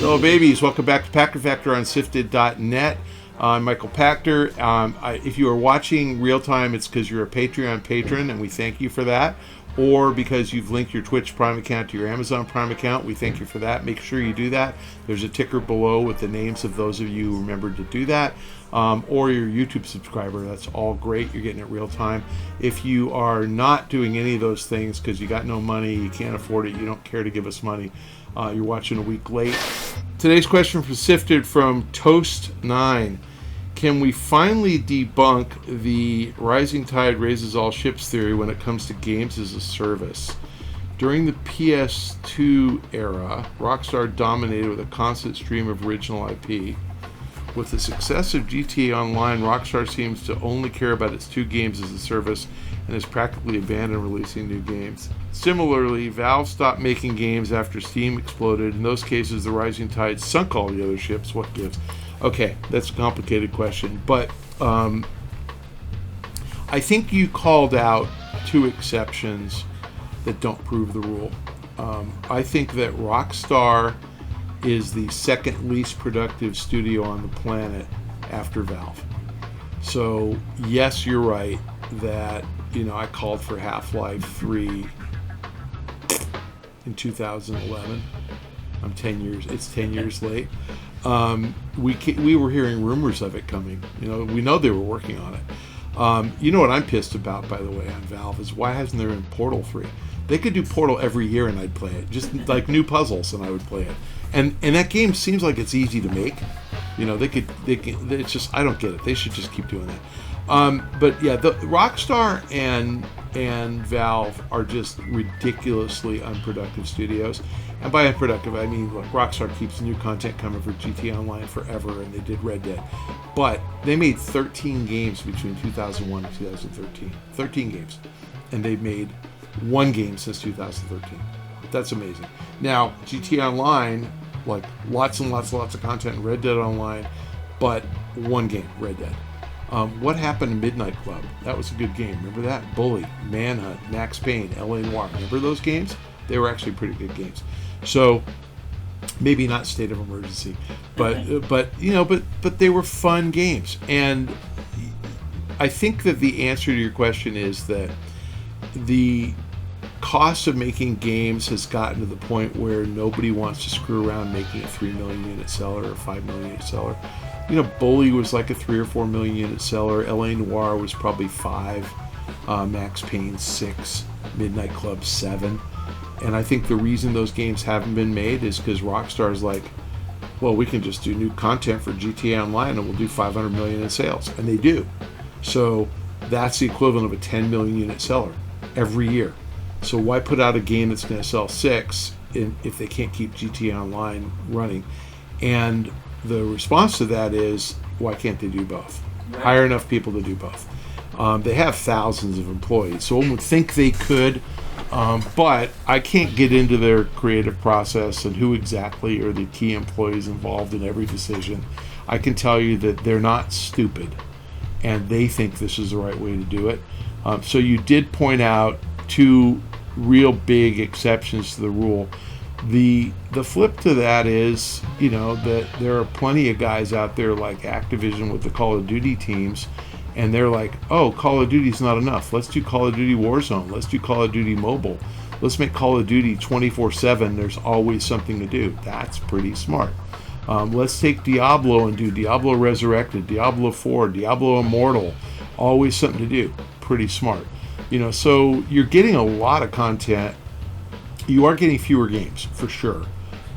Hello, babies. Welcome back to Pachter Factor on SIFTD.net. I'm Michael Pachter. If you are watching real time, it's because you're a Patreon patron, and we thank you for that. Or because you've linked your Twitch Prime account to your Amazon Prime account, we thank you for that. Make sure you do that. There's a ticker below with the names of those of you who remembered to do that. Or your YouTube subscriber. That's all great. You're getting it real time. If you are not doing any of those things because you got no money, you can't afford it, you don't care to give us money, you're watching a week late. Today's question from Sifted from Toast9. Can we finally debunk the rising tide raises all ships theory when it comes to games as a service? During the PS2 era, Rockstar dominated with a constant stream of original IP. With the success of GTA Online, Rockstar seems to only care about its two games as a service and has practically abandoned releasing new games. Similarly, Valve stopped making games after Steam exploded. In those cases, the rising tide sunk all the other ships. What gives? Okay, that's a complicated question, but I think you called out two exceptions that don't prove the rule. I think that Rockstar is the second least productive studio on the planet after Valve. So yes, you're right that, I called for Half-Life 3 in 2011. It's 10 years late. We were hearing rumors of it coming. We know they were working on it. You know what I'm pissed about, by the way, on Valve is why hasn't there been Portal 3? They could do Portal every year and I'd play it. Just like new puzzles and I would play it. And that game seems like it's easy to make. They could. It's just, I don't get it. They should just keep doing that. But yeah, the Rockstar and Valve are just ridiculously unproductive studios. And by unproductive, I mean, look, Rockstar keeps new content coming for GTA Online forever, and they did Red Dead. But they made 13 games between 2001 and 2013. 13 games. And they've made one game since 2013. That's amazing. Now, GTA Online, like lots and lots of content in Red Dead Online, but one game, Red Dead. What happened to Midnight Club? That was a good game. Remember that? Bully, Manhunt, Max Payne, L.A. Noire. Remember those games? They were actually pretty good games. So maybe not State of Emergency, but they were fun games. And I think that the answer to your question is that the cost of making games has gotten to the point where nobody wants to screw around making a 3 million unit seller or 5 million unit seller. Bully was like a 3 or 4 million unit seller. L.A. Noire was probably 5. Max Payne 6. Midnight Club 7. And I think the reason those games haven't been made is because Rockstar's like, well, we can just do new content for GTA Online and we'll do 500 million in sales. And they do. So that's the equivalent of a 10 million unit seller every year. So why put out a game that's going to sell 6 if they can't keep GTA Online running? And the response to that is, why can't they do both? Right. Hire enough people to do both. They have thousands of employees, so one would think they could, but I can't get into their creative process and who exactly are the key employees involved in every decision. I can tell you that they're not stupid, and they think this is the right way to do it. So you did point out two real big exceptions to the rule. The flip to that is, that there are plenty of guys out there like Activision with the Call of Duty teams, and they're like, oh, Call of Duty's not enough. Let's do Call of Duty Warzone. Let's do Call of Duty Mobile. Let's make Call of Duty 24/7. There's always something to do. That's pretty smart. Let's take Diablo and do Diablo Resurrected, Diablo 4, Diablo Immortal. Always something to do. Pretty smart. So you're getting a lot of content. You are getting fewer games, for sure,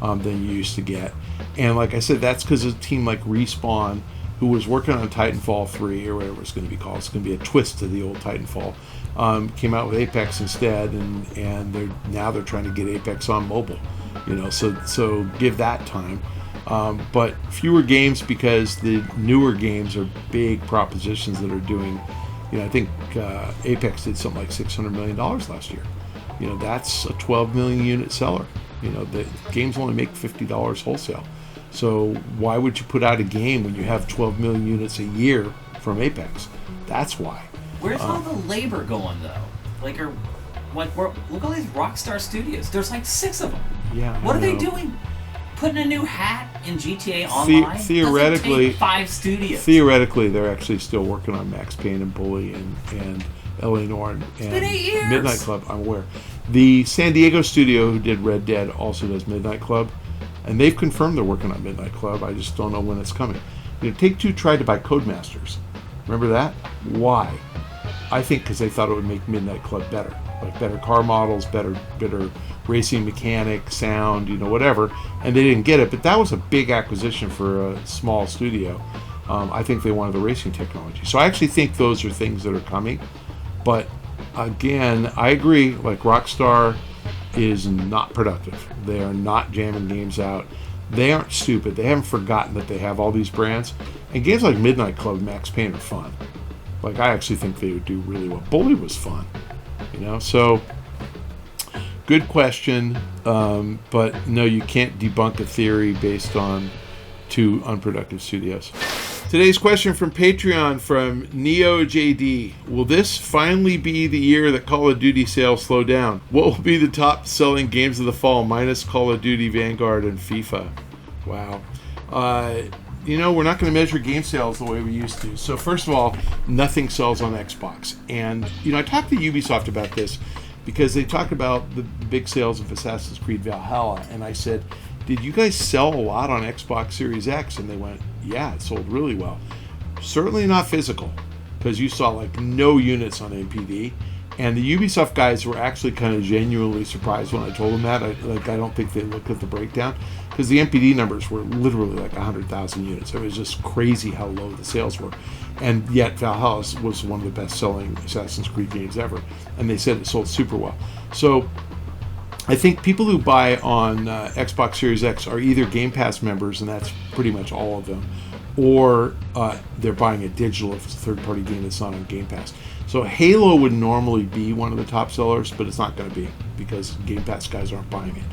than you used to get. And like I said, that's because of a team like Respawn, who was working on Titanfall 3, or whatever it's going to be called. It's going to be a twist to the old Titanfall. Came out with Apex instead, and they're trying to get Apex on mobile. So give that time. But fewer games because the newer games are big propositions that are doing, I think Apex did something like $600 million last year. That's a 12 million unit seller. The games only make $50 wholesale. So why would you put out a game when you have 12 million units a year from Apex? That's why. Where's all the labor going, though? Look at all these Rockstar studios. There's like 6 of them. Yeah. What are they doing putting a new hat in GTA Online theoretically, doesn't take 5 studios. Theoretically, they're actually still working on Max Payne and Bully and L.A. Noire and been 8 years. Midnight Club. I'm aware. The San Diego studio who did Red Dead also does Midnight Club, and they've confirmed they're working on Midnight Club. I just don't know when it's coming. Take-Two tried to buy Codemasters. Remember that? Why? I think because they thought it would make Midnight Club better. Like better car models, better racing mechanics, sound, whatever. And they didn't get it. But that was a big acquisition for a small studio. I think they wanted the racing technology. So I actually think those are things that are coming. But again, I agree. Like Rockstar is not productive. They are not jamming games out. They aren't stupid. They haven't forgotten that they have all these brands. And games like Midnight Club and Max Payne are fun. Like, I actually think they would do really well. Bully was fun, So, good question. But no, you can't debunk a theory based on 2 unproductive studios. Today's question from Patreon from NeoJD. Will this finally be the year that Call of Duty sales slow down? What will be the top selling games of the fall minus Call of Duty, Vanguard, and FIFA? Wow. We're not going to measure game sales the way we used to. So first of all, nothing sells on Xbox. And, I talked to Ubisoft about this because they talked about the big sales of Assassin's Creed Valhalla. And I said, did you guys sell a lot on Xbox Series X? And they went, yeah, it sold really well. Certainly not physical, because you saw no units on NPD. And the Ubisoft guys were actually kind of genuinely surprised when I told them that. I don't think they looked at the breakdown, because the NPD numbers were literally 100,000 units. It was just crazy how low the sales were. And yet Valhalla was one of the best-selling Assassin's Creed games ever. And they said it sold super well. So I think people who buy on Xbox Series X are either Game Pass members, and that's pretty much all of them, or they're buying a digital if it's a third-party game that's not on Game Pass. So Halo would normally be one of the top sellers, but it's not going to be because Game Pass guys aren't buying it.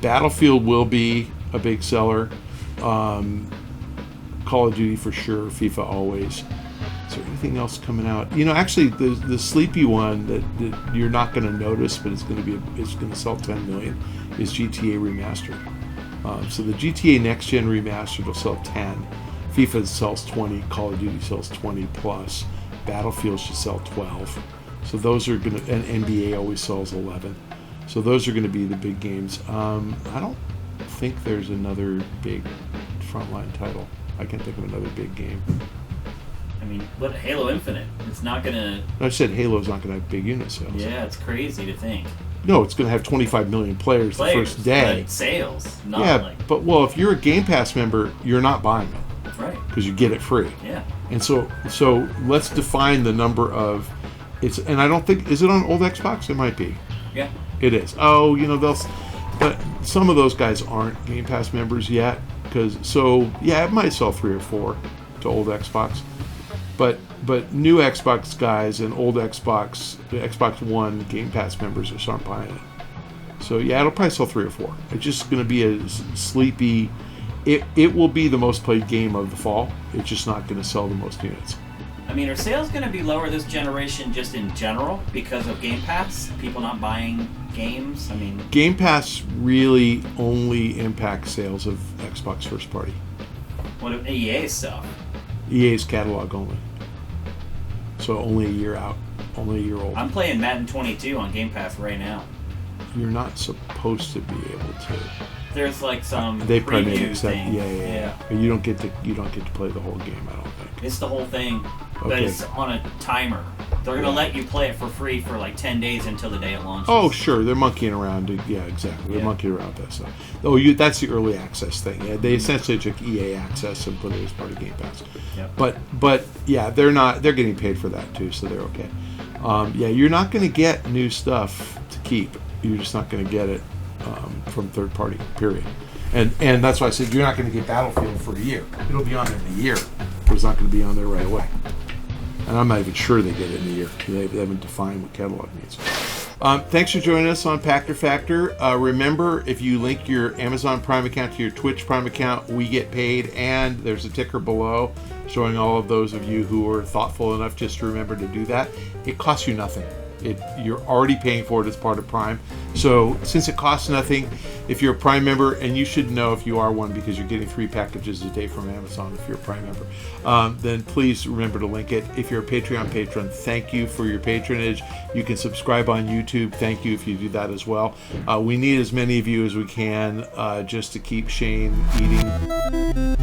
Battlefield will be a big seller. Call of Duty for sure. FIFA always. Is there anything else coming out? Actually, the sleepy one that you're not going to notice, but it's going to sell 10 million, is GTA Remastered. So the GTA Next Gen Remastered will sell 10. FIFA sells 20. Call of Duty sells 20 plus. Battlefield should sell 12. So those are going to, and NBA always sells 11. So those are going to be the big games. I don't think there's another big frontline title. I can't think of another big game. I mean, what Halo Infinite? It's not gonna. I said Halo's not gonna have big unit sales. Yeah, it's crazy to think. No, it's gonna have 25 million players the first day. But sales, not yeah, but if you're a Game Pass member, you're not buying it. That's right. Because you get it free. Yeah. And so let's define the number of it's. And I don't think, is it on old Xbox? It might be. Yeah. It is. Oh, but some of those guys aren't Game Pass members yet. It might sell 3 or 4 to old Xbox. But new Xbox guys and old Xbox One Game Pass members just aren't buying it. So yeah, it'll probably sell 3 or 4. It's just going to be a sleepy. It will be the most played game of the fall. It's just not going to sell the most units. I mean, are sales going to be lower this generation just in general because of Game Pass? People not buying games? I mean, Game Pass really only impacts sales of Xbox first party. What of EA stuff? EA's catalog only. So only a year out, only a year old. I'm playing Madden 22 on Game Pass right now. You're not supposed to be able to. There's some they preview thing. thing. Yeah. But you don't get to play the whole game, I don't think. It's the whole thing, but Okay. it's on a timer. They're gonna let you play it for free for 10 days until the day it launches. Oh, sure, they're monkeying around. Yeah, exactly. They're monkeying around with that stuff. Oh, that's the early access thing. Yeah, they essentially took EA access and put it as part of Game Pass. Yep. But yeah, they're not. They're getting paid for that too, so they're okay. You're not going to get new stuff to keep. You're just not going to get it from third party. Period. And that's why I said you're not going to get Battlefield for a year. It'll be on there in a year, but it's not going to be on there right away. And I'm not even sure they get it in a year. They haven't defined what catalog means. Thanks for joining us on Pachter Factor. Remember, if you link your Amazon Prime account to your Twitch Prime account, we get paid, and there's a ticker below showing all of those of you who are thoughtful enough just to remember to do that. It costs you nothing. You're already paying for it as part of Prime. So since it costs nothing, if you're a Prime member, and you should know if you are one because you're getting 3 packages a day from Amazon if you're a Prime member, then please remember to link it. If you're a Patreon patron, thank you for your patronage. You can subscribe on YouTube. Thank you if you do that as well. We need as many of you as we can just to keep Shane eating